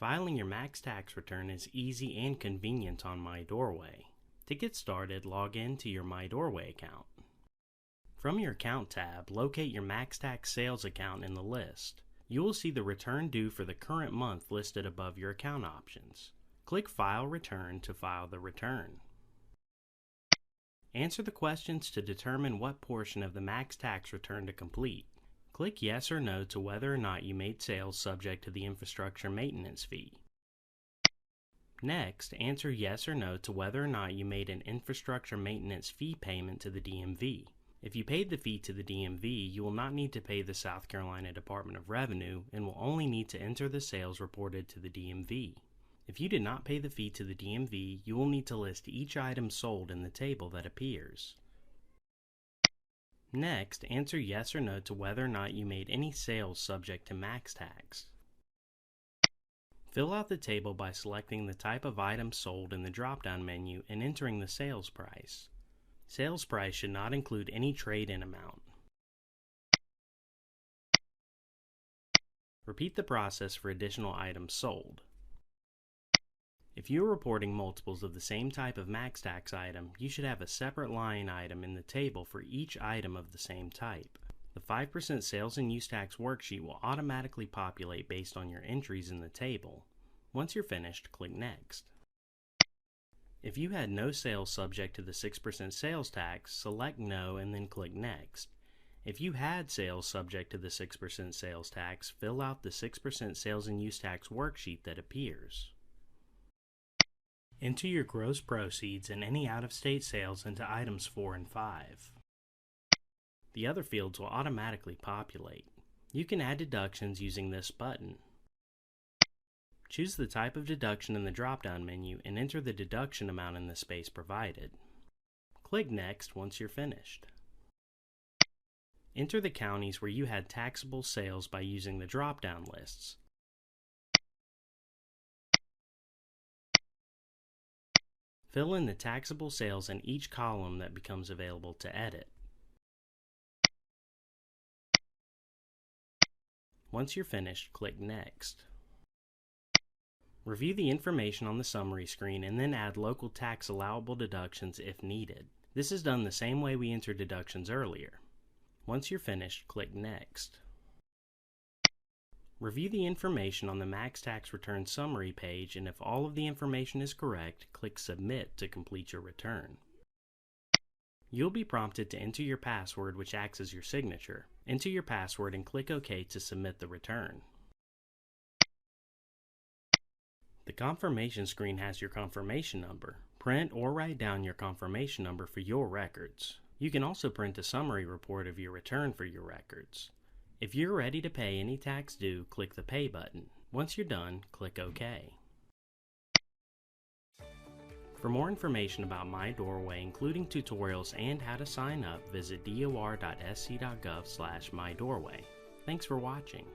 Filing your max tax return is easy and convenient on MyDORWAY. To get started, log in to your MyDORWAY account. From your Account tab, locate your max tax sales account in the list. You will see the return due for the current month listed above your account options. Click File Return to file the return. Answer the questions to determine what portion of the max tax return to complete. Click Yes or No to whether or not you made sales subject to the infrastructure maintenance fee. Next, answer yes or no to whether or not you made an infrastructure maintenance fee payment to the DMV. If you paid the fee to the DMV, you will not need to pay the South Carolina Department of Revenue and will only need to enter the sales reported to the DMV. If you did not pay the fee to the DMV, you will need to list each item sold in the table that appears. Next, answer yes or no to whether or not you made any sales subject to max tax. Fill out the table by selecting the type of item sold in the drop-down menu and entering the sales price. Sales price should not include any trade-in amount. Repeat the process for additional items sold. If you are reporting multiples of the same type of max tax item, you should have a separate line item in the table for each item of the same type. The 5% sales and use tax worksheet will automatically populate based on your entries in the table. Once you're finished, click Next. If you had no sales subject to the 6% sales tax, select No and then click Next. If you had sales subject to the 6% sales tax, fill out the 6% sales and use tax worksheet that appears. Enter your gross proceeds and any out-of-state sales into items 4 and 5. The other fields will automatically populate. You can add deductions using this button. Choose the type of deduction in the drop-down menu and enter the deduction amount in the space provided. Click Next once you're finished. Enter the counties where you had taxable sales by using the drop-down lists. Fill in the taxable sales in each column that becomes available to edit. Once you're finished, click Next. Review the information on the summary screen and then add local tax allowable deductions if needed. This is done the same way we entered deductions earlier. Once you're finished, click Next. Review the information on the max tax return summary page, and if all of the information is correct, click Submit to complete your return. You'll be prompted to enter your password, which acts as your signature. Enter your password and click OK to submit the return. The confirmation screen has your confirmation number. Print or write down your confirmation number for your records. You can also print a summary report of your return for your records. If you're ready to pay any tax due, click the Pay button. Once you're done, click OK. For more information about MyDORWAY, including tutorials and how to sign up, visit dor.sc.gov/MyDORWAY. Thanks for watching.